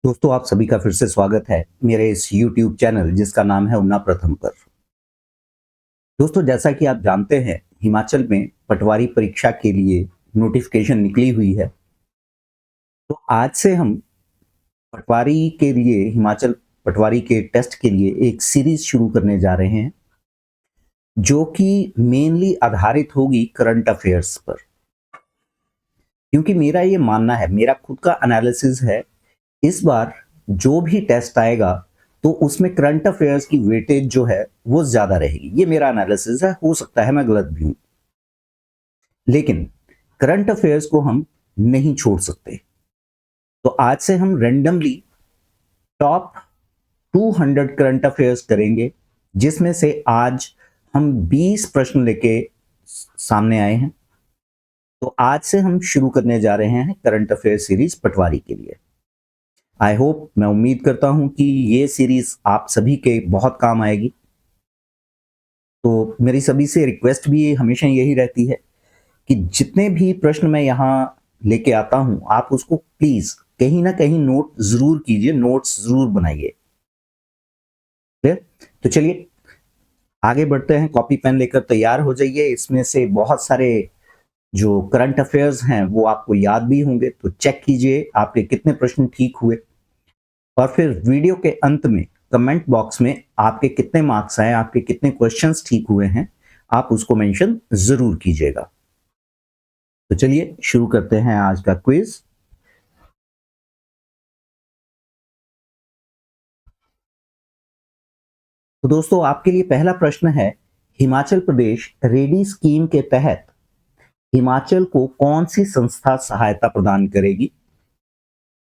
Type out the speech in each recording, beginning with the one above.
दोस्तों, आप सभी का फिर से स्वागत है मेरे इस YouTube चैनल जिसका नाम है उन्ना प्रथम पर। दोस्तों, जैसा कि आप जानते हैं, हिमाचल में पटवारी परीक्षा के लिए नोटिफिकेशन निकली हुई है। तो आज से हम पटवारी के लिए हिमाचल पटवारी के टेस्ट के लिए एक सीरीज शुरू करने जा रहे हैं, जो कि मेनली आधारित होगी करंट अफेयर्स पर। क्योंकि मेरा ये मानना है, मेरा खुद का एनालिसिस है, इस बार जो भी टेस्ट आएगा तो उसमें करंट अफेयर्स की वेटेज जो है वो ज्यादा रहेगी। ये मेरा एनालिसिस है, हो सकता है मैं गलत भी हूं, लेकिन करंट अफेयर्स को हम नहीं छोड़ सकते। तो आज से हम रैंडमली टॉप 200 करंट अफेयर्स करेंगे, जिसमें से आज हम 20 प्रश्न लेके सामने आए हैं। तो आज से हम शुरू करने जा रहे हैं करंट अफेयर सीरीज पटवारी के लिए। आई होप, मैं उम्मीद करता हूं कि ये सीरीज आप सभी के बहुत काम आएगी। तो मेरी सभी से रिक्वेस्ट भी हमेशा यही रहती है कि जितने भी प्रश्न मैं यहाँ लेके आता हूं, आप उसको प्लीज कहीं ना कहीं नोट जरूर कीजिए, नोट्स जरूर बनाइए। क्लियर? तो चलिए आगे बढ़ते हैं। कॉपी पेन लेकर तैयार हो जाइए। इसमें से बहुत सारे जो करंट अफेयर्स हैं वो आपको याद भी होंगे, तो चेक कीजिए आपके कितने प्रश्न ठीक हुए। और फिर वीडियो के अंत में कमेंट बॉक्स में आपके कितने मार्क्स आए, आपके कितने क्वेश्चंस ठीक हुए हैं, आप उसको मेंशन जरूर कीजिएगा। तो चलिए शुरू करते हैं आज का क्विज। तो दोस्तों, आपके लिए पहला प्रश्न है, हिमाचल प्रदेश रेडी स्कीम के तहत हिमाचल को कौन सी संस्था सहायता प्रदान करेगी?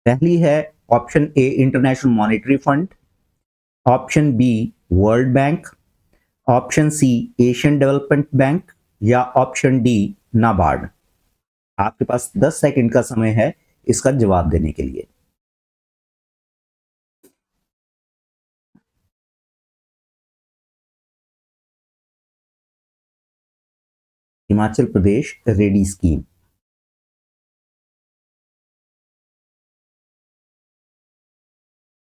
पहली है option A International Monetary Fund, option B World Bank, option C Asian Development Bank या ऑप्शन डी नाबार्ड। आपके पास 10 सेकंड का समय है इसका जवाब देने के लिए। Himachal Pradesh ready scheme.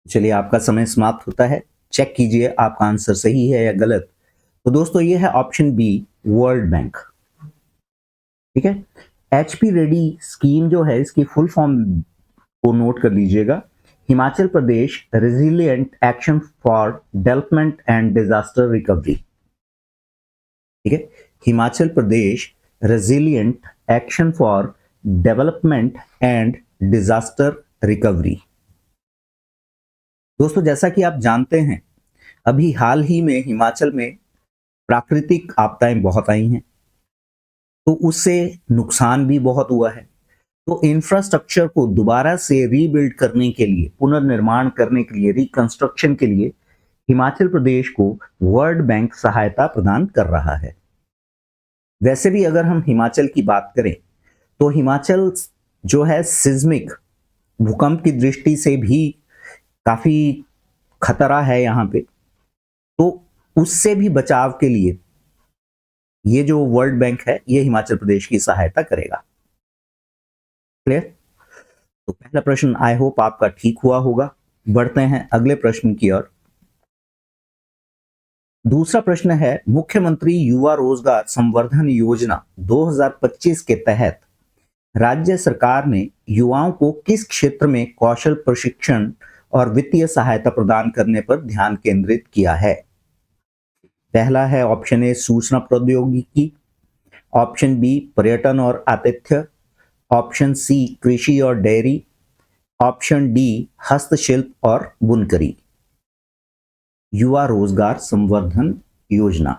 चलिए, आपका समय समाप्त होता है। चेक कीजिए आपका आंसर सही है या गलत। तो दोस्तों, ये है ऑप्शन बी वर्ल्ड बैंक। ठीक है। एचपी रेडी स्कीम जो है, इसकी फुल फॉर्म को नोट कर लीजिएगा। Himachal Pradesh resilient action for development and disaster recovery. ठीक है। Himachal Pradesh resilient action for development and disaster recovery. दोस्तों, जैसा कि आप जानते हैं, अभी हाल ही में हिमाचल में प्राकृतिक आपदाएं बहुत आई हैं, तो उससे नुकसान भी बहुत हुआ है। तो इंफ्रास्ट्रक्चर को दोबारा से रीबिल्ड करने के लिए, पुनर्निर्माण करने के लिए, रिकंस्ट्रक्शन के लिए हिमाचल प्रदेश को वर्ल्ड बैंक सहायता प्रदान कर रहा है। वैसे भी अगर हम हिमाचल की बात करें तो हिमाचल जो है सिज्मिक भूकंप की दृष्टि से भी काफी खतरा है यहाँ पे। तो उससे भी बचाव के लिए ये जो वर्ल्ड बैंक है ये हिमाचल प्रदेश की सहायता करेगा। क्लियर? तो पहला प्रश्न आई होप आपका ठीक हुआ होगा। बढ़ते हैं अगले प्रश्न की ओर। दूसरा प्रश्न है, मुख्यमंत्री युवा रोजगार संवर्धन योजना 2025 के तहत राज्य सरकार ने युवाओं को किस क्षेत्र में कौशल प्रशिक्षण और वित्तीय सहायता प्रदान करने पर ध्यान केंद्रित किया है? पहला है ऑप्शन ए सूचना प्रौद्योगिकी, ऑप्शन बी पर्यटन और आतिथ्य, ऑप्शन सी कृषि और डेयरी, ऑप्शन डी हस्तशिल्प और बुनकरी। युवा रोजगार संवर्धन योजना।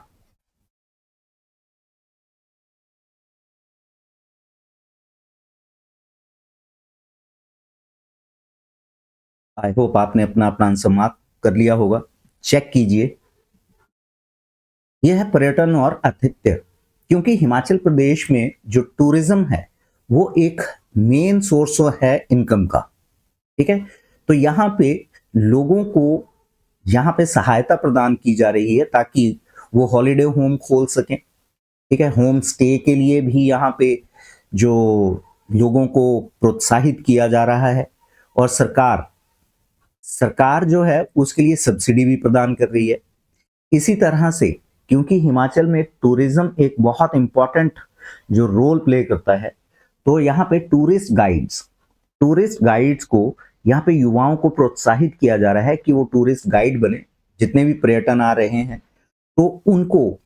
आई होप आपने अपना अपना आंसर मार्क कर लिया होगा। चेक कीजिए। यह है पर्यटन और आतिथ्य। क्योंकि हिमाचल प्रदेश में जो टूरिज्म है वो एक मेन सोर्स है इनकम का। ठीक है। तो यहाँ पे लोगों को यहाँ पे सहायता प्रदान की जा रही है ताकि वो हॉलिडे होम खोल सकें। ठीक है। होम स्टे के लिए भी यहाँ पे जो लोगों को प्रोत्साहित किया जा रहा है, और सरकार सरकार जो है उसके लिए सब्सिडी भी प्रदान कर रही है। इसी तरह से क्योंकि हिमाचल में टूरिज्म एक बहुत इंपॉर्टेंट जो रोल प्ले करता है, तो यहाँ पे टूरिस्ट गाइड्स को यहाँ पे युवाओं को प्रोत्साहित किया जा रहा है कि वो टूरिस्ट गाइड बने। जितने भी पर्यटन आ रहे हैं तो उनको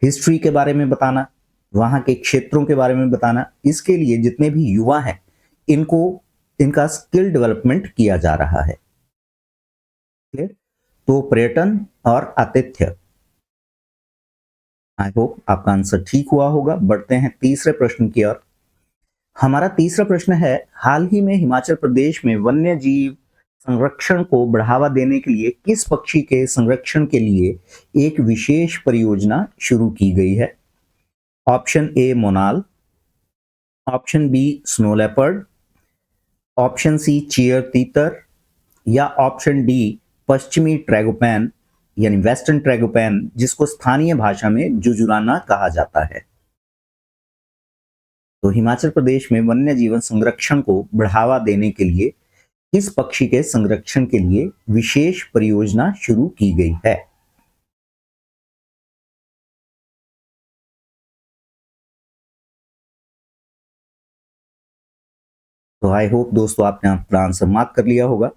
हिस्ट्री के बारे में बताना, वहाँ के क्षेत्रों के बारे में बताना, इसके लिए जितने भी युवा हैं इनको इनका स्किल डेवलपमेंट किया जा रहा है। तो पर्यटन और आतिथ्य, आई होप आपका आंसर ठीक हुआ होगा। बढ़ते हैं तीसरे प्रश्न की ओर। हमारा तीसरा प्रश्न है, हाल ही में हिमाचल प्रदेश में वन्य जीव संरक्षण को बढ़ावा देने के लिए किस पक्षी के संरक्षण के लिए एक विशेष परियोजना शुरू की गई है? Option A monal, option B snow leopard, option C cheer तीतर या ऑप्शन डी पश्चिमी ट्रैगोपैन यानी वेस्टर्न ट्रैगोपैन, जिसको स्थानीय भाषा में जुजुराना कहा जाता है। तो हिमाचल प्रदेश में वन्य जीवन संरक्षण को बढ़ावा देने के लिए इस पक्षी के संरक्षण के लिए विशेष परियोजना शुरू की गई है। तो आई होप दोस्तों आपने अपना आंसर मार्क कर लिया होगा।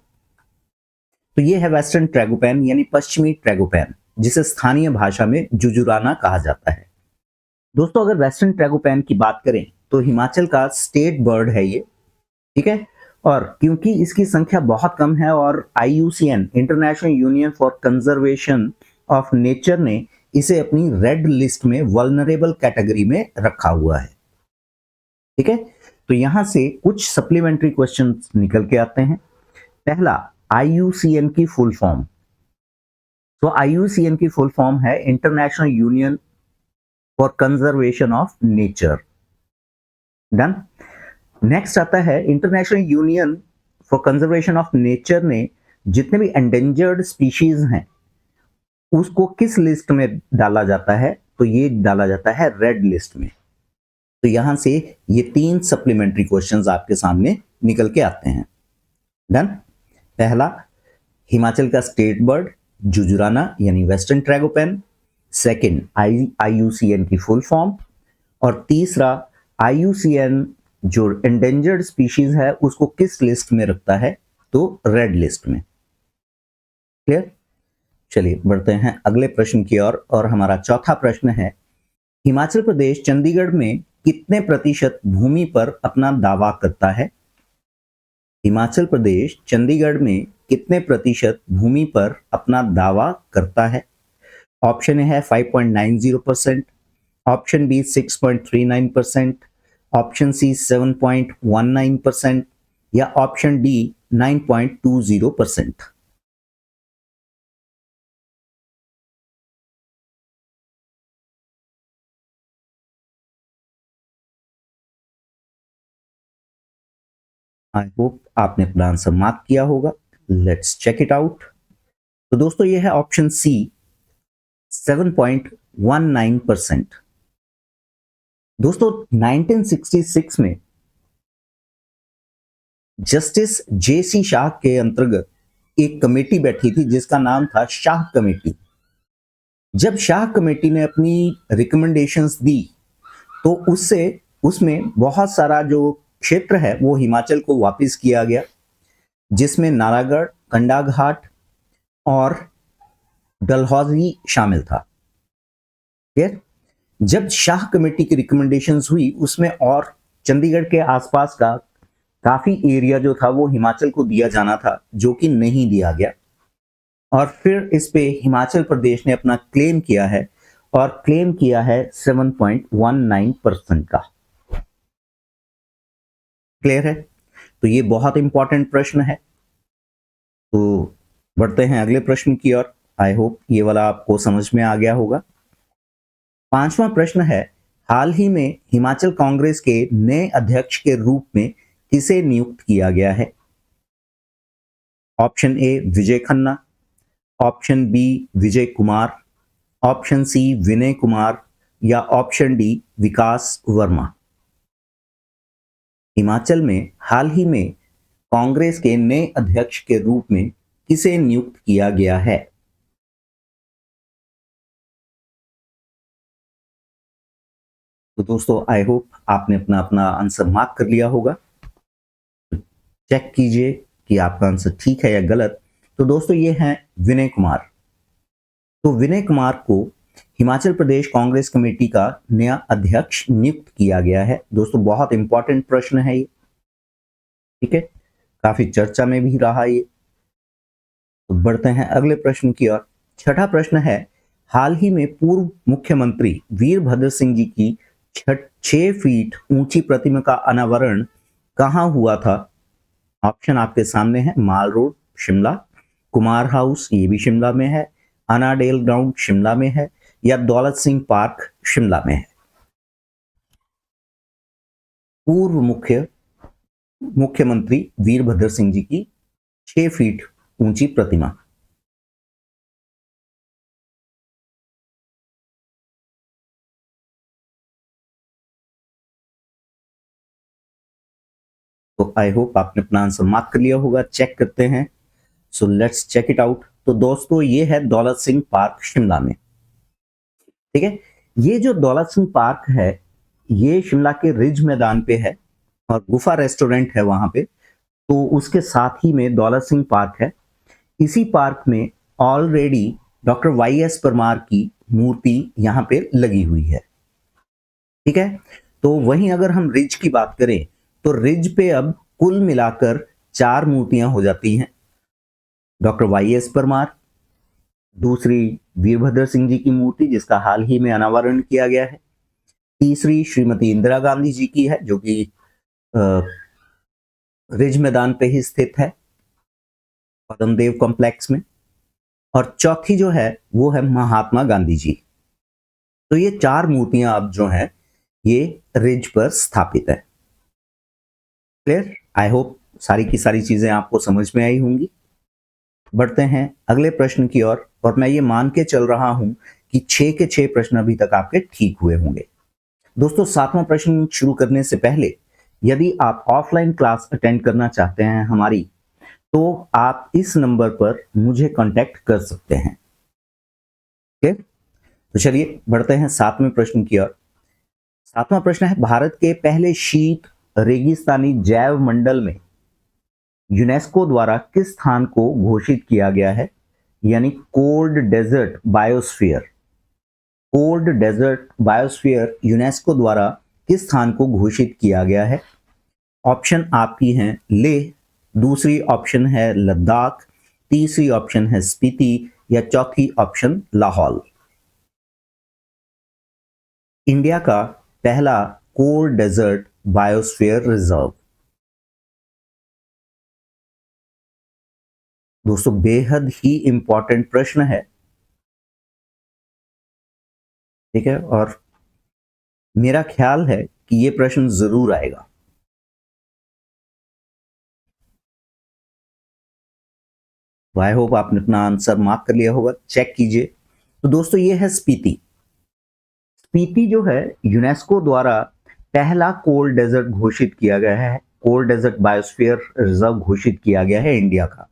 तो ये है वेस्टर्न ट्रैगोपैन यानी पश्चिमी ट्रैगोपैन, जिसे स्थानीय भाषा में जुजुराना कहा जाता है। दोस्तों अगर वेस्टर्न ट्रैगोपैन की बात करें तो हिमाचल का स्टेट बर्ड है ये, ठीक है। और क्योंकि इसकी संख्या बहुत कम है और IUCN international union for conservation of nature ने इसे अपनी रेड लिस्ट में वल्नरेबल कैटेगरी में रखा हुआ है, ठीक है। तो यहां से कुछ सप्लीमेंट्री क्वेश्चंस निकल के आते हैं। पहला, IUCN की फुल फॉर्म। तो IUCN की फुल फॉर्म है international union for conservation of nature. Done. Next आता है international union for conservation of nature ने जितने भी एंडेंजर्ड स्पीशीज हैं उसको किस लिस्ट में डाला जाता है? तो ये डाला जाता है रेड लिस्ट में। तो यहां से ये 3 सप्लीमेंट्री क्वेश्चंस आपके सामने निकल के आते हैं। डन। पहला, हिमाचल का स्टेट बर्ड जुजुराना यानी वेस्टर्न ट्रैगोपैन। सेकंड, IUCN की फुल फॉर्म। और तीसरा, IUCN जो एंडेंजर्ड स्पीशीज है उसको किस लिस्ट में रखता है? तो रेड लिस्ट में। क्लियर? चलिए बढ़ते हैं अगले प्रश्न की ओर। और हमारा चौथा प्रश्न है, हिमाचल प्रदेश चंडीगढ़ में कितने प्रतिशत भूमि पर अपना दावा करता है? हिमाचल प्रदेश चंडीगढ़ में कितने प्रतिशत भूमि पर अपना दावा करता है? ऑप्शन ए है 5.90%, ऑप्शन बी 6.39%, ऑप्शन सी 7.19% या ऑप्शन डी 9.20%। आई होप आपने अपना आंसर मार्क किया होगा। Let's check it out. तो दोस्तों ये है ऑप्शन सी 7.19%। दोस्तों 1966 में जस्टिस JC शाह के अंतर्गत एक कमेटी बैठी थी जिसका नाम था शाह कमेटी। जब शाह कमेटी ने अपनी रिकमेंडेशंस दी तो उसमें बहुत सारा जो क्षेत्र है वो हिमाचल को वापस किया गया, जिसमें नालागढ़, कंडाघाट और डलहौजी शामिल था। ठीक। जब शाह कमेटी की रिकमेंडेशंस हुई उसमें और चंडीगढ़ के आसपास का काफी एरिया जो था वो हिमाचल को दिया जाना था, जो कि नहीं दिया गया। और फिर इस पे हिमाचल प्रदेश ने अपना क्लेम किया है और क्लेम किया है 7.19% का। क्लियर है? तो ये बहुत इंपॉर्टेंट प्रश्न है। तो बढ़ते हैं अगले प्रश्न की ओर। आई होप ये वाला आपको समझ में आ गया होगा। पांचवा प्रश्न है, हाल ही में हिमाचल कांग्रेस के नए अध्यक्ष के रूप में किसे नियुक्त किया गया है? Option A Vijay Khanna, option B Vijay Kumar, option C Vinay Kumar या ऑप्शन डी विकास वर्मा। हिमाचल में हाल ही में कांग्रेस के नए अध्यक्ष के रूप में किसे नियुक्त किया गया है? तो दोस्तों आई होप आपने अपना अपना आंसर मार्क कर लिया होगा। चेक कीजिए कि आपका आंसर ठीक है या गलत। तो दोस्तों ये हैं विनय कुमार। तो विनय कुमार को हिमाचल प्रदेश कांग्रेस कमेटी का नया अध्यक्ष नियुक्त किया गया है। दोस्तों बहुत इंपॉर्टेंट प्रश्न है ये, ठीक है, काफी चर्चा में भी रहा ये। तो बढ़ते हैं अगले प्रश्न की ओर। छठा प्रश्न है, हाल ही में पूर्व मुख्यमंत्री वीरभद्र सिंह जी की 6 फीट ऊंची प्रतिमा का अनावरण कहां हुआ था? ऑप्शन आपके सामने है, माल रोड शिमला, कुमार हाउस ये भी शिमला में है, अनाडेल ग्राउंड शिमला में है, या दौलत सिंह पार्क शिमला में है। पूर्व मुख्यमंत्री वीरभद्र सिंह जी की 6 फीट ऊंची प्रतिमा। तो आई होप आपने अपना आंसर मार्क कर लिया होगा। चेक करते हैं, so let's check it out. तो दोस्तों ये है दौलत सिंह पार्क शिमला में, ठीक है। ये जो दौलत सिंह पार्क है ये शिमला के रिज मैदान पे है और गुफा रेस्टोरेंट है वहां पे, तो उसके साथ ही में दौलत सिंह पार्क है। इसी पार्क में already doctor Y S Parmar की मूर्ति यहां पे लगी हुई है, ठीक है। तो वहीं अगर हम रिज की बात करें तो रिज पे अब कुल मिलाकर 4 मूर्तियां हो जाती हैं। डॉक्टर वाई एस परमार, दूसरी वीरभद्र सिंह जी की मूर्ति जिसका हाल ही में अनावरण किया गया है, तीसरी श्रीमती इंदिरा गांधी जी की है जो कि रिज मैदान पे ही स्थित है पद्मदेव कॉम्प्लेक्स में, और चौथी जो है वो है महात्मा गांधी जी। तो ये 4 मूर्तियां अब जो हैं ये रिज पर स्थापित है। क्लियर? आई होप सारी की सारी चीजें आपको समझ में आई होंगी। बढ़ते हैं अगले प्रश्न की ओर, और मैं ये मान के चल रहा हूं कि 6 के 6 प्रश्न अभी तक आपके ठीक हुए होंगे। दोस्तों 7वां प्रश्न शुरू करने से पहले यदि आप ऑफलाइन क्लास अटेंड करना चाहते हैं हमारी, तो आप इस नंबर पर मुझे कांटेक्ट कर सकते हैं। ओके, तो चलिए बढ़ते हैं 7वें प्रश्न की ओर। 7वां प्रश्न है, भारत के पहले शीत रेगिस्तानी जैव मंडल में यूनेस्को द्वारा किस स्थान को घोषित किया गया है? यानी cold desert biosphere. Cold desert biosphere UNESCO द्वारा किस स्थान को घोषित किया गया है? ऑप्शन आपकी हैं लेह, दूसरी ऑप्शन है लद्दाख, तीसरी ऑप्शन है स्पीति, या चौथी ऑप्शन लाहौल। इंडिया का पहला कोल्ड डेजर्ट बायोस्फीयर रिजर्व। दोस्तों बेहद ही इंपॉर्टेंट प्रश्न है, ठीक है, और मेरा ख्याल है कि ये प्रश्न जरूर आएगा। आई होप आपने अपना आंसर मार्क कर लिया होगा। चेक कीजिए। तो दोस्तों ये है स्पीति। स्पीति जो है यूनेस्को द्वारा पहला कोल्ड डेजर्ट घोषित किया गया है, कोल्ड डेजर्ट बायोस्फीयर रिजर्व घोषित किया गया है इंडिया का,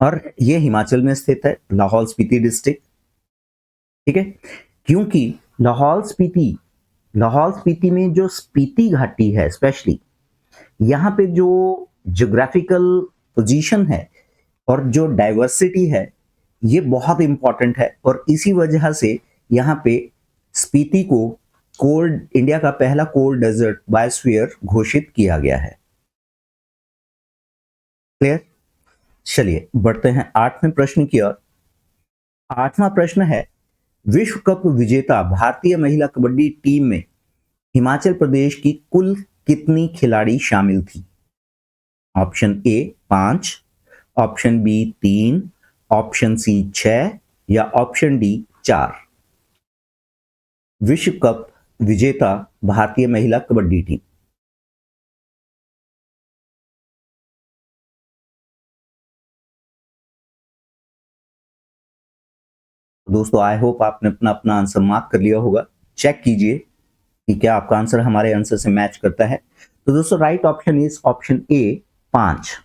और ये हिमाचल में स्थित है, लाहौल स्पीति डिस्ट्रिक्ट, ठीक है। क्योंकि लाहौल स्पीति में जो स्पीति घाटी है स्पेशली, यहाँ पे जो ज्योग्राफिकल पोजीशन है और जो डाइवर्सिटी है ये बहुत इंपॉर्टेंट है, और इसी वजह से यहाँ पे स्पीति को इंडिया का पहला कोल्ड डेजर्ट बायोस्फीयर घोषित किया गया है। क्लियर? चलिए बढ़ते हैं 8वें प्रश्न की ओर। 8वां प्रश्न है, विश्व कप विजेता भारतीय महिला कबड्डी टीम में हिमाचल प्रदेश की कुल कितनी खिलाड़ी शामिल थी? Option A 5, option B 3, option C 6, या ऑप्शन डी 4। विश्व कप विजेता भारतीय महिला कबड्डी टीम। दोस्तों आई होप आपने अपना अपना आंसर मार्क कर लिया होगा। चेक कीजिए कि क्या आपका आंसर हमारे आंसर से मैच करता है। तो दोस्तों right option is option A 5।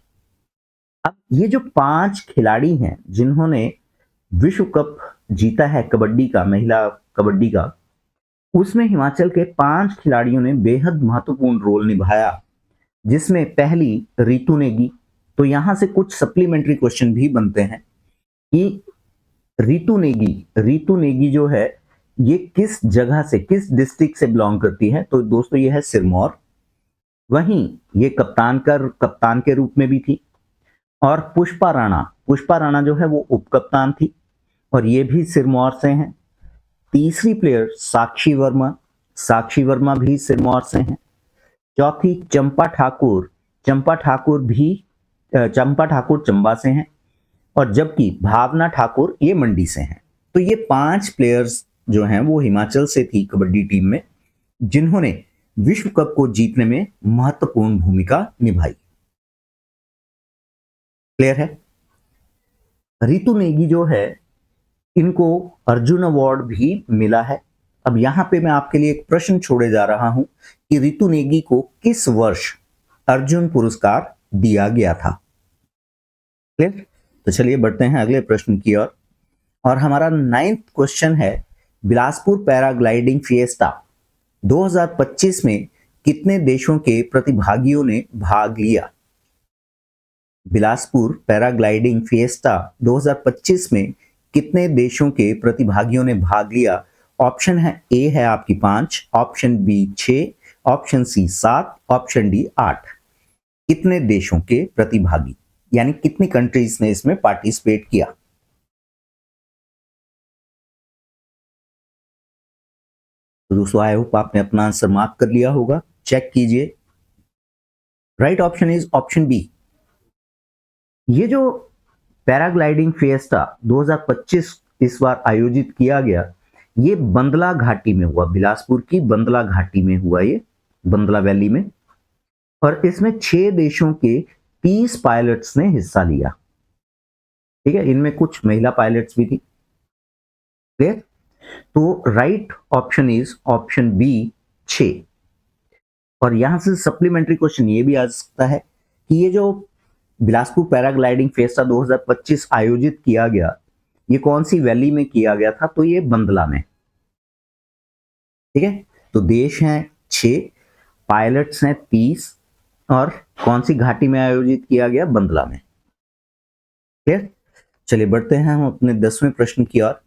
अब ये जो 5 खिलाड़ी हैं जिन्होंने विश्व कप जीता है कबड्डी का, महिला कबड्डी का, उसमें हिमाचल के 5 खिलाड़ियों ने बेहद महत्वपूर्ण रोल निभाया, जिसमें पहली रितु नेगी। तो यहां से कुछ सप्लीमेंट्री क्वेश्चन भी बनते हैं कि रितु नेगी जो है ये किस जगह से, किस डिस्ट्रिक्ट से बिलोंग करती है। तो दोस्तों ये है सिरमौर। वहीं ये कप्तान के रूप में भी थी। और पुष्पा राणा जो है वो उप कप्तान थी और ये भी सिरमौर से हैं। तीसरी प्लेयर साक्षी वर्मा भी सिरमौर से हैं। चौथी चंपा ठाकुर चंबा से हैं। और जबकि भावना ठाकुर ये मंडी से हैं। तो ये 5 प्लेयर्स जो हैं वो हिमाचल से थी कबड्डी टीम में, जिन्होंने विश्व कप को जीतने में महत्वपूर्ण भूमिका निभाई। क्लियर है? रितु नेगी जो है इनको अर्जुन अवार्ड भी मिला है। अब यहां पे मैं आपके लिए एक प्रश्न छोड़े जा रहा हूं कि रितु नेगी को किस वर्ष अर्जुन पुरस्कार दिया गया था। क्लियर? तो चलिए बढ़ते हैं अगले प्रश्न की ओर। और हमारा 9th क्वेश्चन है, बिलासपुर पैराग्लाइडिंग फिएस्टा 2025 में कितने देशों के प्रतिभागियों ने भाग लिया? बिलासपुर पैराग्लाइडिंग फिएस्टा 2025 में कितने देशों के प्रतिभागियों ने भाग लिया? ऑप्शन है, ए है आपकी 5, option B 6, option C 7, option D 8। कितने देशों के प्रतिभागी, यानी कितनी कंट्रीज ने इसमें पार्टिसिपेट किया? तो दोस्तों आई होप आपने अपना आंसर मार्क कर लिया होगा। चेक कीजिए। Right option is option B. ये जो पैराग्लाइडिंग फिएस्टा 2025 इस बार आयोजित किया गया, ये बंदला घाटी में हुआ, बिलासपुर की बंदला घाटी में हुआ, ये बंदला वैली में। और इसमें 6 देशों के 30 पायलट्स ने हिस्सा लिया। ठीक है, इनमें कुछ महिला पायलट्स भी थी। क्लियर? तो right option is option B 6। और यहां से सप्लीमेंट्री क्वेश्चन ये भी आ सकता है कि ये जो बिलासपुर पैराग्लाइडिंग फिएस्टा 2025 आयोजित किया गया, ये कौन सी वैली में किया गया था? तो ये बंदला में। ठीक है, तो देश हैं 6, पायलट्स हैं 30, और कौन सी घाटी में आयोजित किया गया? बंदला में। क्लियर? चलिए बढ़ते हैं हम अपने 10वें प्रश्न की ओर।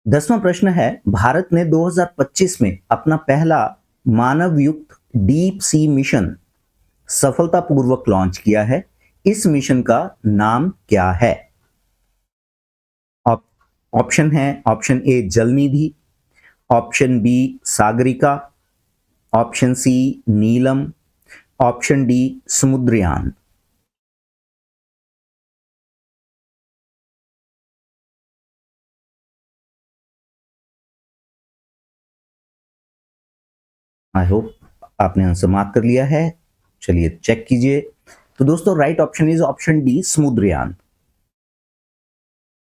10वां प्रश्न है, भारत ने 2025 में अपना पहला मानव युक्त डीप सी मिशन सफलतापूर्वक लॉन्च किया है। इस मिशन का नाम क्या है? ऑप्शन है, option A Jalnidhi, option B Sagarika, option C Neelam, option D Samudrayaan. I hope आपने आंसर मार्क कर लिया है। चलिए चेक कीजिए। तो दोस्तों right option is option D Samudrayaan.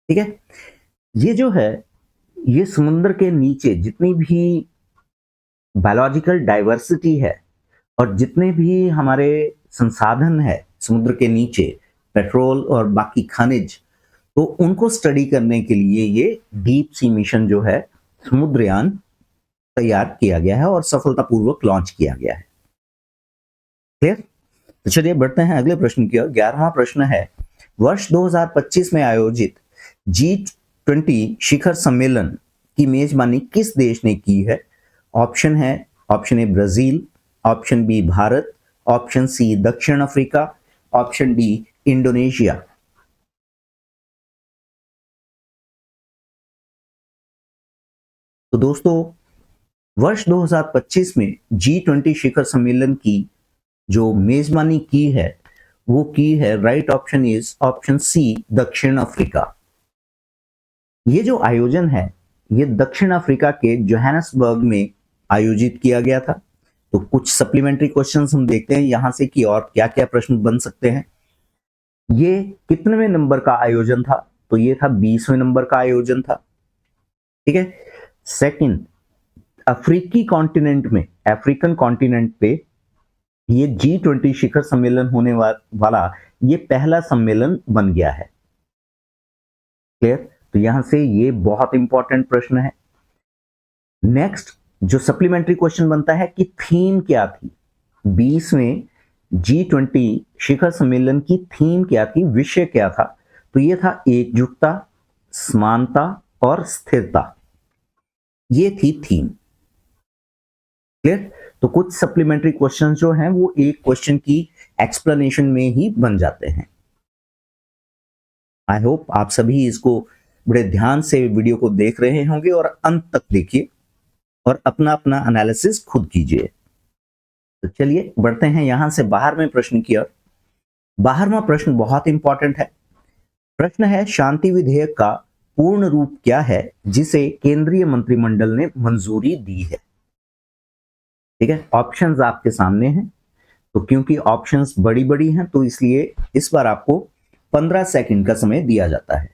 ठीक है, ये जो है ये समुद्र के नीचे जितनी भी बायोलॉजिकल डाइवर्सिटी है और जितने भी हमारे संसाधन है समुद्र के नीचे, पेट्रोल और बाकी खनिज, तो उनको स्टडी करने के लिए ये डीप सी मिशन जो है समुद्रयान तैयार किया गया है और सफलतापूर्वक लॉन्च किया गया है। क्लियर? तो चलिए बढ़ते हैं अगले प्रश्न की ओर। 11वां प्रश्न है, वर्ष 2025 में आयोजित G20 शिखर सम्मेलन की मेजबानी किस देश ने की है? ऑप्शन है, option A Brazil, option B Bharat, option C दक्षिण अफ्रीका, ऑप्शन डी इंडोनेशिया। तो दोस्तों वर्ष 2025 में G20 शिखर सम्मेलन की जो मेजबानी की है वो की है, right option is option C दक्षिण अफ्रीका। ये जो आयोजन है ये दक्षिण अफ्रीका के जोहान्सबर्ग में आयोजित किया गया था। तो कुछ सप्लीमेंट्री क्वेश्चंस हम देखते हैं यहां से कि और क्या क्या प्रश्न बन सकते हैं। ये कितनेवें नंबर का आयोजन था? तो ये था 20वें नंबर का आयोजन था। ठीक है, सेकंड, अफ्रीकी कॉन्टिनेंट में, अफ्रीकन कॉन्टिनेंट पे ये G20 शिखर सम्मेलन होने वाला ये पहला सम्मेलन बन गया है। क्लियर? तो यहां से ये बहुत इंपॉर्टेंट प्रश्न है। नेक्स्ट जो सप्लीमेंट्री क्वेश्चन बनता है कि थीम क्या थी 20वें G20 शिखर सम्मेलन की थीम क्या थी, विषय क्या था? तो ये था एकजुटता, समानता और स्थिरता, ये थी थीम। क्लियर? तो कुछ सप्लीमेंट्री क्वेश्चन जो हैं वो एक क्वेश्चन की एक्सप्लेनेशन में ही बन जाते हैं। आई होप आप सभी इसको बड़े ध्यान से वीडियो को देख रहे होंगे और अंत तक देखिए और अपना अपना एनालिसिस खुद कीजिए। तो चलिए बढ़ते हैं यहां से 12वें प्रश्न की ओर। 12वां प्रश्न बहुत इंपॉर्टेंट है। प्रश्न है शांति विधेयक का पूर्ण रूप क्या है जिसे केंद्रीय मंत्रिमंडल ने मंजूरी दी है? ठीक है, ऑप्शंस आपके सामने हैं। तो क्योंकि ऑप्शंस बड़ी बड़ी हैं तो इसलिए इस बार आपको 15 सेकंड का समय दिया जाता है।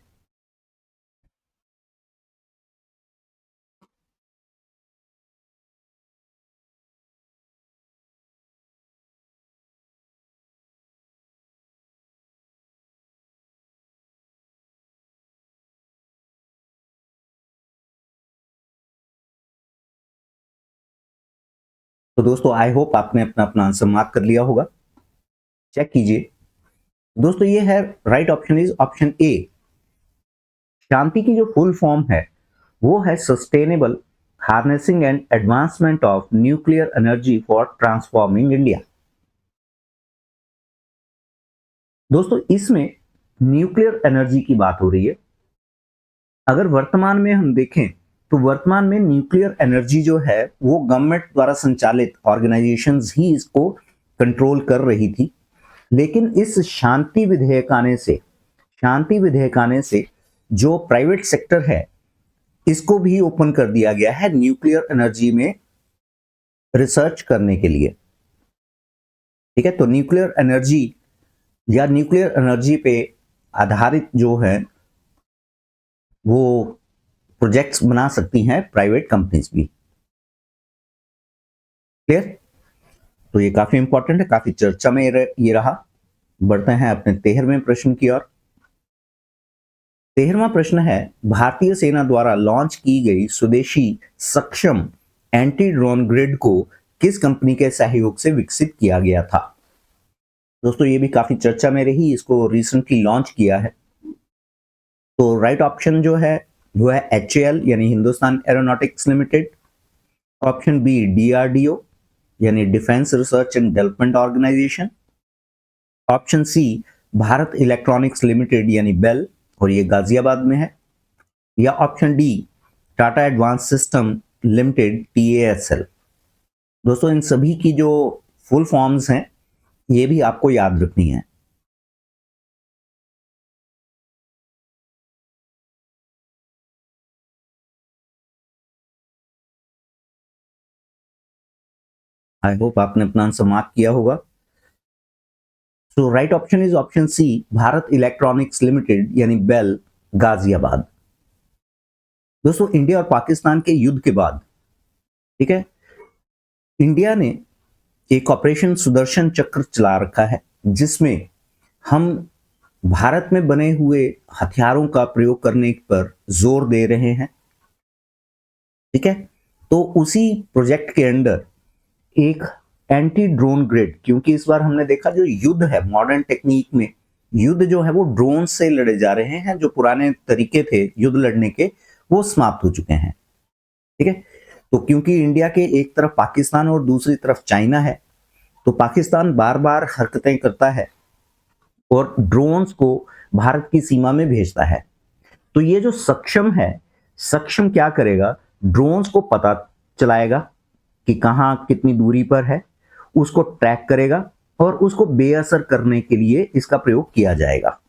तो दोस्तों आई होप आपने अपना अपना आंसर मार्क कर लिया होगा। चेक कीजिए दोस्तों, ये है right option is option A. Shanti की जो फुल फॉर्म है वो है sustainable harnessing and advancement of nuclear energy for transforming India. दोस्तों इसमें न्यूक्लियर एनर्जी की बात हो रही है। अगर वर्तमान में हम देखें तो वर्तमान में न्यूक्लियर एनर्जी जो है वो गवर्नमेंट द्वारा संचालित ऑर्गेनाइजेशंस ही इसको कंट्रोल कर रही थी, लेकिन इस शांति विधेयक आने से जो प्राइवेट सेक्टर है इसको भी ओपन कर दिया गया है न्यूक्लियर एनर्जी में रिसर्च करने के लिए। ठीक है, तो न्यूक्लियर एनर्जी पे आधारित जो है वो प्रोजेक्ट्स बना सकती हैं प्राइवेट कंपनीज भी। क्लियर? तो ये काफी इंपॉर्टेंट है, काफी चर्चा में ये रहा। बढ़ते हैं अपने 13वें प्रश्न की ओर। 13वां प्रश्न है भारतीय सेना द्वारा लॉन्च की गई स्वदेशी सक्षम एंटी ड्रोन ग्रिड को किस कंपनी के सहयोग से विकसित किया गया था? दोस्तों ये भी काफी चर्चा में रही, इसको रिसेंटली लॉन्च किया है। तो राइट ऑप्शन जो है वो है HAL यानी Hindustan Aeronautics Limited. Option B DRDO यानी Defence Research and Development Organisation. Option C Bharat electronics limited यानी बेल और ये गाजियाबाद में है। या option D Tata Advance System Limited TASL। दोस्तों इन सभी की जो फुल फॉर्म्स हैं ये भी आपको याद रखनी है। आई होप आपने अपना आंसर मार्क किया होगा। So right option is option C Bharat electronics limited यानी बेल गाजियाबाद। दोस्तों इंडिया और पाकिस्तान के युद्ध के बाद, ठीक है, इंडिया ने एक ऑपरेशन सुदर्शन चक्र चला रखा है जिसमें हम भारत में बने हुए हथियारों का प्रयोग करने पर जोर दे रहे हैं। ठीक है, तो उसी प्रोजेक्ट के अंडर एक एंटी ड्रोन ग्रिड, क्योंकि इस बार हमने देखा जो युद्ध है मॉडर्न टेक्निक में युद्ध जो है वो ड्रोन से लड़े जा रहे हैं, जो पुराने तरीके थे युद्ध लड़ने के वो समाप्त हो चुके हैं। ठीक है, तो क्योंकि इंडिया के एक तरफ पाकिस्तान और दूसरी तरफ चाइना है, तो पाकिस्तान बार बार हरकतें करता है और ड्रोन्स को भारत की सीमा में भेजता है। तो ये जो सक्षम है, सक्षम क्या करेगा, ड्रोन्स को पता चलाएगा कि कहां कितनी दूरी पर है, उसको ट्रैक करेगा और उसको बेअसर करने के लिए इसका प्रयोग किया जाएगा,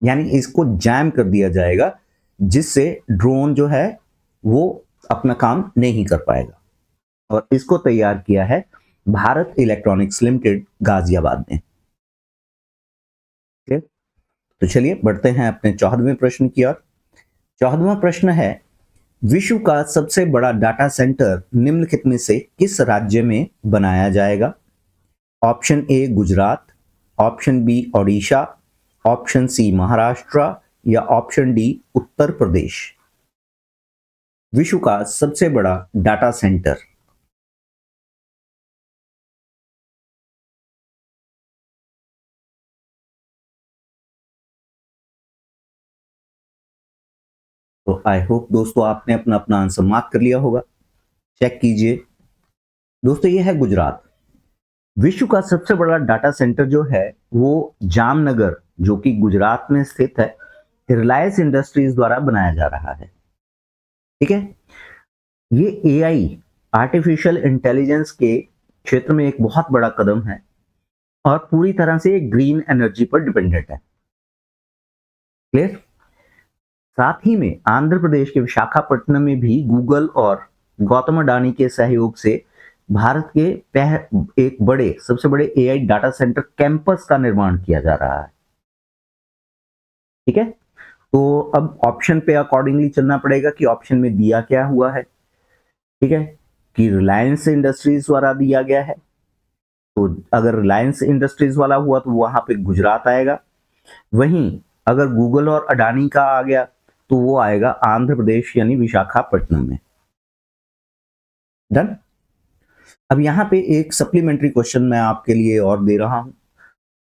यानी इसको जैम कर दिया जाएगा जिससे ड्रोन जो है वो अपना काम नहीं कर पाएगा। और इसको तैयार किया है भारत इलेक्ट्रॉनिक्स लिमिटेड गाजियाबाद ने। तो चलिए बढ़ते हैं अपने 14वें प्रश्न की ओर। 14वां प्रश्न है विश्व का सबसे बड़ा डाटा सेंटर निम्नलिखित में से किस राज्य में बनाया जाएगा? Option A Gujarat, option B Odisha, option C Maharashtra या ऑप्शन डी उत्तर प्रदेश। विश्व का सबसे बड़ा डाटा सेंटर। तो आई होप दोस्तों आपने अपना अपना आंसर मार्क कर लिया होगा। चेक कीजिए दोस्तों, ये है गुजरात। विश्व का सबसे बड़ा डाटा सेंटर जो है वो जामनगर, जो कि गुजरात में स्थित है, रिलायंस इंडस्ट्रीज द्वारा बनाया जा रहा है। ठीक है, ये एआई, आर्टिफिशियल इंटेलिजेंस के क्षेत्र में एक बहुत बड़ा कदम है और पूरी तरह से ग्रीन एनर्जी पर डिपेंडेंट है। क्लियर। साथ ही में आंध्र प्रदेश के विशाखापट्टनम में भी गूगल और गौतम अडानी के सहयोग से भारत के एक बड़े, सबसे बड़े एआई डाटा सेंटर कैंपस का निर्माण किया जा रहा है। ठीक है, तो अब ऑप्शन पे अकॉर्डिंगली चलना पड़ेगा कि ऑप्शन में दिया क्या हुआ है। ठीक है, कि रिलायंस इंडस्ट्रीज द्वारा दिया गया है, तो अगर रिलायंस इंडस्ट्रीज वाला हुआ तो वहां पे गुजरात आएगा। वहीं अगर गूगल और अडानी का आ गया तो वो आएगा आंध्र प्रदेश यानी विशाखापट्टनम में। डन। अब यहां पे एक सप्लीमेंट्री क्वेश्चन मैं आपके लिए और दे रहा हूं।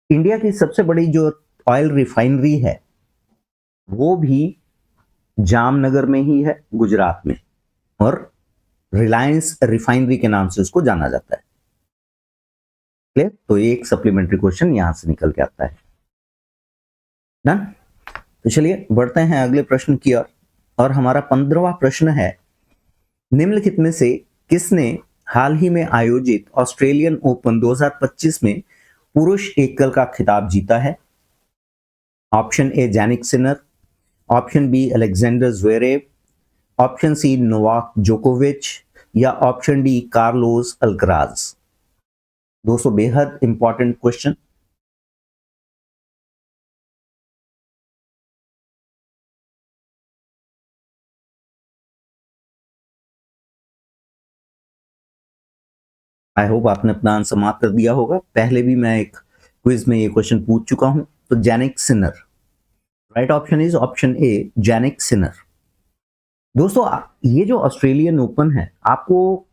इंडिया की सबसे बड़ी जो ऑयल रिफाइनरी है वो भी जामनगर में ही है, गुजरात में, और रिलायंस रिफाइनरी के नाम से उसको जाना जाता है। क्लियर। तो एक सप्लीमेंट्री क्वेश्चन यहां से निकल के आता है। डन। तो चलिए बढ़ते हैं अगले प्रश्न की ओर, और हमारा 15वां प्रश्न है, निम्नलिखित में से किसने हाल ही में आयोजित ऑस्ट्रेलियन ओपन 2025 में पुरुष एकल का खिताब जीता है? Option A Jannik Sinner, option B Alexander Zverev, option C Novak जोकोविच या ऑप्शन डी कार्लोस अल्कराज। दोस्तों बेहद इंपॉर्टेंट क्वेश्चन। आई होप आपने अपना आंसर मार्क कर दिया होगा। पहले भी मैं एक क्विज में ये क्वेश्चन पूछ चुका हूं। तो Jannik Sinner, right option is option A Jannik Sinner. दोस्तों ये जो ऑस्ट्रेलियन ओपन है, आपको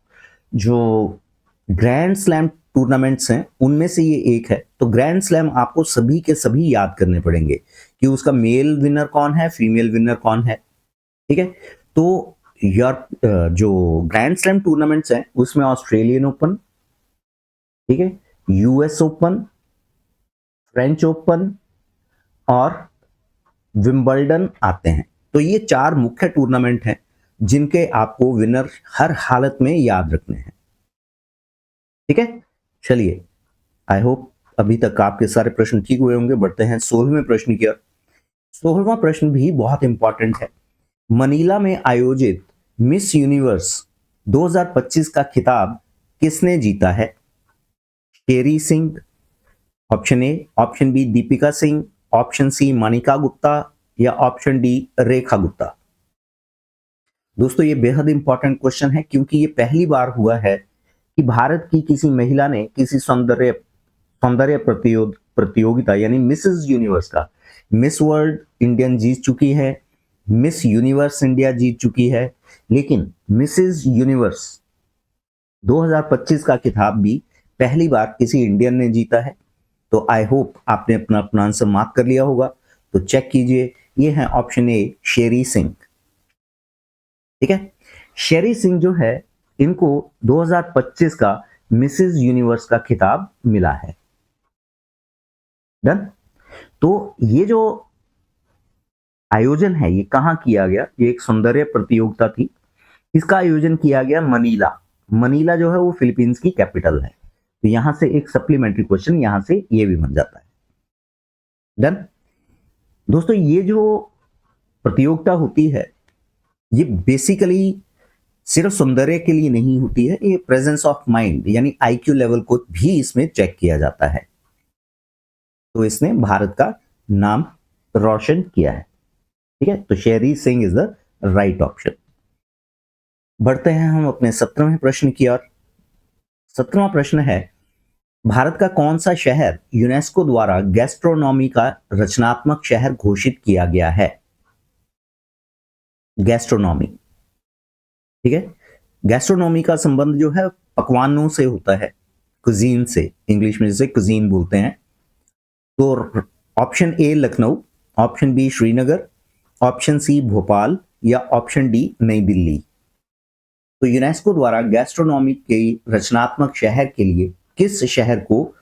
जो ग्रैंड स्लैम टूर्नामेंट्स हैं उनमें से ये एक है। तो ग्रैंड स्लैम आपको सभी के सभी याद करने पड़ेंगे कि उसका मेल विनर कौन है, फीमेल विनर कौन है। ठीक है, तो यार जो ग्रैंड स्लैम टूर्नामेंट्स हैं उसमें ऑस्ट्रेलियन ओपन, ठीक है, यूएस ओपन, फ्रेंच ओपन और विंबलडन आते हैं। तो ये 4 मुख्य टूर्नामेंट हैं जिनके आपको विनर हर हालत में याद रखने हैं। ठीक है, चलिए आई होप अभी तक आपके सारे प्रश्न ठीक हुए होंगे। बढ़ते हैं 16वें प्रश्न की ओर। 16वां प्रश्न भी बहुत इंपॉर्टेंट है। मनीला में आयोजित मिस यूनिवर्स 2025 का खिताब किसने जीता है? Sherry Singh, option A, option B Deepika Singh, option C Manika Gupta या ऑप्शन डी रेखा गुप्ता। दोस्तों ये बेहद इंपॉर्टेंट क्वेश्चन है क्योंकि ये पहली बार हुआ है कि भारत की किसी महिला ने किसी सौंदर्य सौंदर्य प्रतियोगिता यानी मिसेस यूनिवर्स का, मिस वर्ल्ड इंडियन जीत चुकी है, मिस यूनिवर्स इंडिया जीत चुकी है, लेकिन मिसेस यूनिवर्स 2025 का खिताब भी पहली बार किसी इंडियन ने जीता है। तो आई होप आपने अपना अपना आंसर मार्क कर लिया होगा। तो चेक कीजिए, ये है ऑप्शन ए शेरी सिंह। ठीक है, शेरी सिंह जो है इनको 2025 का मिसेस यूनिवर्स का खिताब मिला है। डन। तो ये जो आयोजन है ये कहां किया गया? ये एक सौंदर्य प्रतियोगिता थी। इसका आयोजन किया गया मनीला। मनीला जो है वो फिलीपींस की कैपिटल है। तो यहां से एक सप्लीमेंट्री क्वेश्चन यहां से ये भी बन जाता है। डन। दोस्तों ये जो प्रतियोगिता होती है ये बेसिकली सिर्फ सौंदर्य के लिए नहीं होती है, ये प्रेजेंस ऑफ माइंड यानी आईक्यू लेवल को भी इसमें चेक किया जाता है। तो इसने भारत का नाम रोशन किया है। ठीक है, तो शेरी Singh is the right option. बढ़ते हैं हम अपने 17वें प्रश्न की ओर। 17वां प्रश्न है, भारत का कौन सा शहर यूनेस्को द्वारा गैस्ट्रोनॉमी का रचनात्मक शहर घोषित किया गया है? गैस्ट्रोनॉमी, ठीक है। गैस्ट्रोनॉमी का संबंध जो है पकवानों से होता है, कुजीन से, इंग्लिश में जिसे कुजीन बोलते हैं। तो option A Lucknow, option B Srinagar, option C Bhopal या ऑप्शन डी नई दिल्ली। तो यूनेस्को द्वारा गैस्ट्रोनॉमी के रचनात्मक शहर के लिए किस शहर को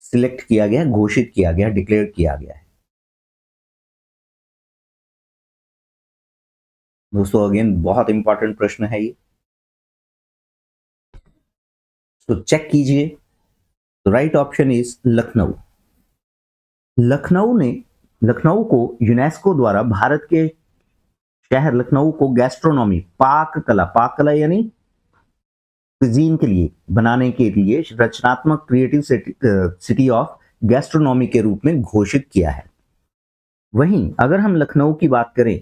सिलेक्ट किया गया, घोषित किया गया, डिक्लेयर किया गया है? दोस्तों अगेन बहुत इंपॉर्टेंट प्रश्न है ये, तो चेक कीजिए। तो right option is Lucknow. Lucknow को यूनेस्को द्वारा भारत के शहर लखनऊ को गैस्ट्रोनॉमी, पाक कला यानी कुजीन के लिए, बनाने के लिए रचनात्मक क्रिएटिव सिटी ऑफ गैस्ट्रोनॉमी के रूप में घोषित किया है। वहीं अगर हम लखनऊ की बात करें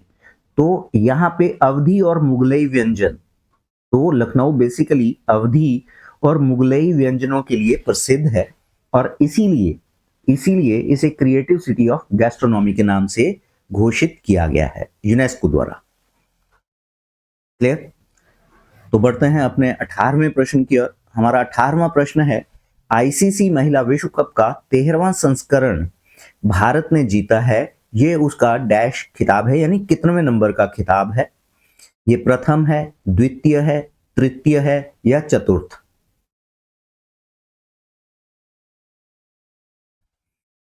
तो यहाँ पे अवधी और मुगलई व्यंजन, तो लखनऊ बेसिकली अवधी और मुगलई व्यंजनों के लिए प्रसिद्ध है और इसीलिए इसे क्रिएटिव सिटी ऑफ गैस्ट्रोनॉमी के नाम से घोषित किया गया है यूनेस्को द्वारा। क्लियर? तो बढ़ते हैं अपने 18वें प्रश्न की ओर। हमारा 18वां प्रश्न है, आईसीसी महिला विश्व कप का 13वां संस्करण भारत ने जीता है, ये उसका डैश खिताब है, यानी कितनवें नंबर का खिताब है? ये प्रथम है, द्वितीय है, तृतीय है या चतुर्थ?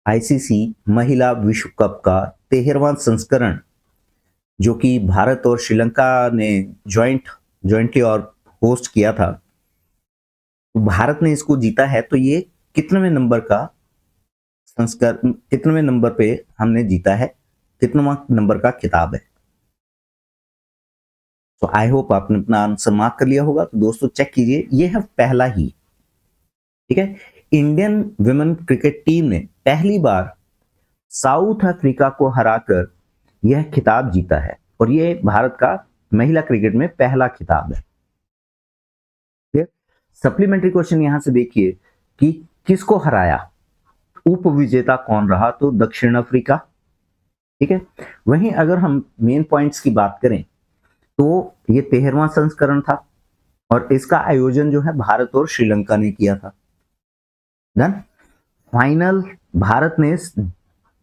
आईसीसी महिला विश्व कप का 13वां संस्करण जो कि भारत और श्रीलंका ने जॉइंटली और होस्ट किया था, तो भारत ने इसको जीता है। तो ये कितनवें नंबर का संस्करण, कितनवें नंबर पे हमने जीता है, कितनवां नंबर का खिताब है? तो आई होप आपने अपना आंसर मार्क कर लिया होगा। तो दोस्तों चेक कीजिए, ये है पहला ही, ठीक है। इंडियन विमेन क्रिकेट टीम ने पहली बार साउथ अफ्रीका को हराकर यह खिताब जीता है और ये भारत का महिला क्रिकेट में पहला खिताब है। सप्लीमेंट्री क्वेश्चन यहां से देखिए कि किसको हराया, उप विजेता कौन रहा? तो दक्षिण अफ्रीका, ठीक है। वहीं अगर हम मेन पॉइंट्स की बात करें तो ये 13वां संस्करण था और इसका आयोजन जो है भारत और श्रीलंका ने किया था। डन। फाइनल भारत ने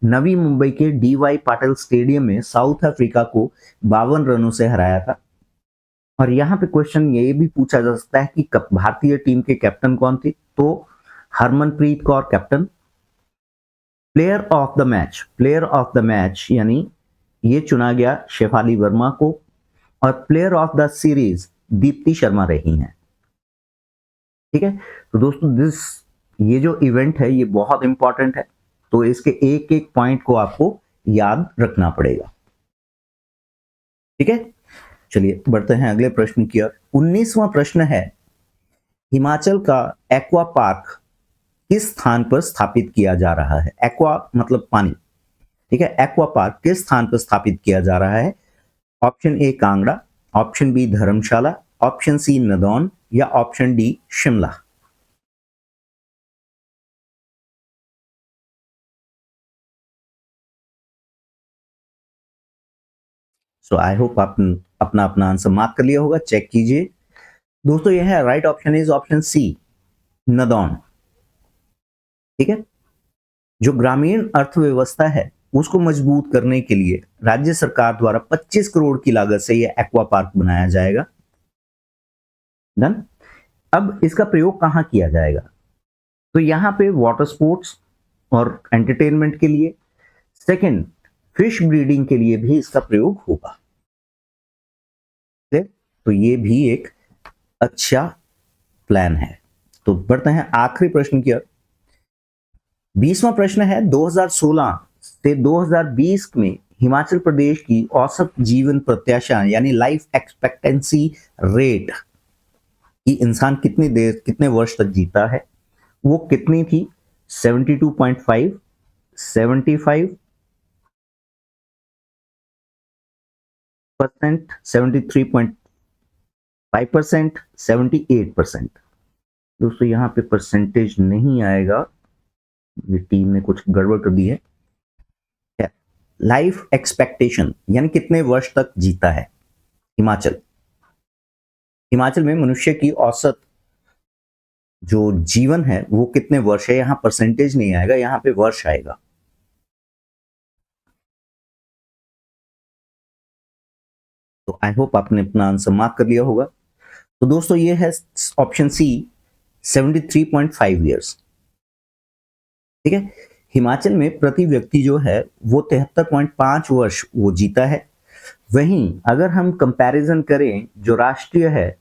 नवी मुंबई के डीवाई पाटिल स्टेडियम में साउथ अफ्रीका को 52 रनों से हराया था। और यहाँ पे क्वेश्चन ये भी पूछा जा सकता है कि भारतीय टीम के कैप्टन कौन थे? तो Harmanpreet Kaur captain. Player of the match यानी ये चुना गया शेफाली वर्मा को, और player of the series Deepti Sharma रही हैं, ठीक है। तो दोस्तों ये जो इवेंट है ये बहुत इंपॉर्टेंट है, तो इसके एक एक पॉइंट को आपको याद रखना पड़ेगा, ठीक है। चलिए बढ़ते हैं अगले प्रश्न की ओर। 19वां प्रश्न है, हिमाचल का एक्वा पार्क किस स्थान पर स्थापित किया जा रहा है? एक्वा मतलब पानी, ठीक है। एक्वा पार्क किस स्थान पर स्थापित किया जा रहा है? Option A Kangra, option B Dharamshala, option C Nadaun या option D Shimla. So I hope आप अपना अपना आंसर मार्क कर लिया होगा। चेक कीजिए दोस्तों, यह है right option is option C Nadaun, ठीक है। जो ग्रामीण अर्थव्यवस्था है उसको मजबूत करने के लिए राज्य सरकार द्वारा 25 करोड़ की लागत से यह एक्वा पार्क बनाया जाएगा। डन। अब इसका प्रयोग कहां किया जाएगा? तो यहां पे वाटर स्पोर्ट्स और एंटरटेनमेंट के लिए, सेकंड फिश ब्रीडिंग के लिए भी इसका प्रयोग होगा। तो ये भी एक अच्छा प्लान है। तो बढ़ते हैं आखिरी प्रश्न की ओर। 20वां प्रश्न है, 2016 से 2020 में हिमाचल प्रदेश की औसत जीवन प्रत्याशा यानी लाइफ एक्सपेक्टेंसी रेट कि इंसान कितने वर्ष तक जीता है, वो कितनी थी? 72.5, 75%, 73.5%, 78%। दोस्तों यहाँ पे परसेंटेज नहीं आएगा, ये टीम ने कुछ गड़बड़ कर दी है। लाइफ एक्सपेक्टेशन यानी कितने वर्ष तक जीता है हिमाचल। हिमाचल में मनुष्य की औसत जो जीवन है वो कितने वर्ष है, यहां परसेंटेज नहीं आएगा, यहां पे वर्ष आएगा। तो आई होप आपने अपना आंसर मार्क कर लिया होगा। तो दोस्तों ये है ऑप्शन सी 73.5 ईयर्स। ठीक है, हिमाचल में प्रति व्यक्ति जो है वो 73.5 वर्ष वो जीता है। वहीं अगर हम कंपैरिजन करें जो राष्ट्रीय है,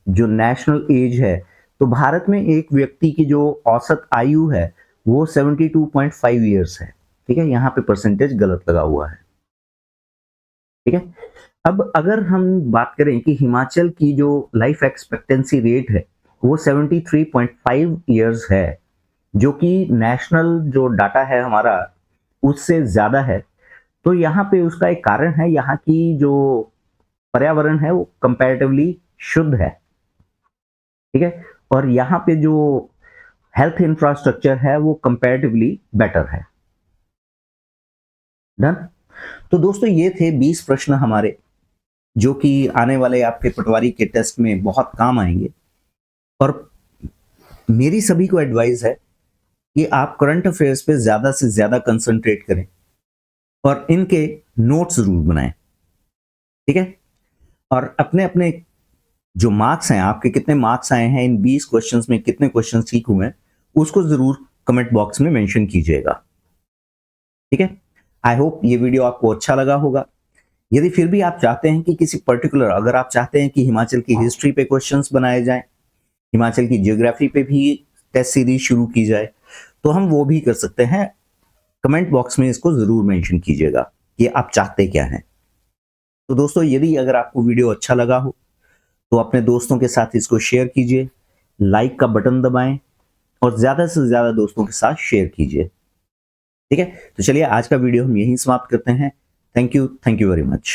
जो नेशनल एज है, तो भारत में एक व्यक्ति की जो औसत आयु है वो 72.5 ईयर्स है। ठीक है, यहाँ पे परसेंटेज गलत लगा हुआ है। ठीक है, अब अगर हम बात करें कि हिमाचल की जो लाइफ एक्सपेक्टेंसी रेट है वो 73.5 ईयर्स है, जो कि नेशनल जो डाटा है हमारा उससे ज्यादा है। तो यहाँ पे उसका एक कारण है, यहाँ की जो पर्यावरण है वो कंपैरेटिवली शुद्ध है। ठीक है, और यहाँ पे जो हेल्थ इंफ्रास्ट्रक्चर है वो कंपैरेटिवली बेटर है। डन। तो दोस्तों ये थे 20 प्रश्न हमारे, जो कि आने वाले आपके पटवारी के टेस्ट में बहुत काम आएंगे। और मेरी सभी को एडवाइस है कि आप करंट अफेयर्स पे ज्यादा से ज्यादा कंसंट्रेट करें और इनके नोट्स जरूर बनाएं। ठीक है, और अपने अपने जो मार्क्स हैं, आपके कितने मार्क्स आए हैं इन 20 क्वेश्चंस में, कितने क्वेश्चन ठीक हुए हैं, उसको जरूर कमेंट बॉक्स में मेंशन कीजिएगा। ठीक है, आई होप ये वीडियो आपको अच्छा लगा होगा। यदि फिर भी आप चाहते हैं कि किसी पर्टिकुलर, अगर आप चाहते हैं कि हिमाचल की हिस्ट्री पे क्वेश्चंस बनाए जाएं, हिमाचल की ज्योग्राफी पे भी टेस्ट सीरीज शुरू की जाए, तो हम वो भी कर सकते हैं। कमेंट बॉक्स में इसको जरूर मेंशन कीजिएगा कि आप चाहते क्या हैं। तो दोस्तों यदि अगर आपको वीडियो अच्छा लगा हो तो अपने दोस्तों के साथ इसको शेयर कीजिए, लाइक का बटन दबाएं और ज्यादा से ज्यादा दोस्तों के साथ शेयर कीजिए। ठीक है, तो चलिए आज का वीडियो हम यहीं समाप्त करते हैं। Thank you very much.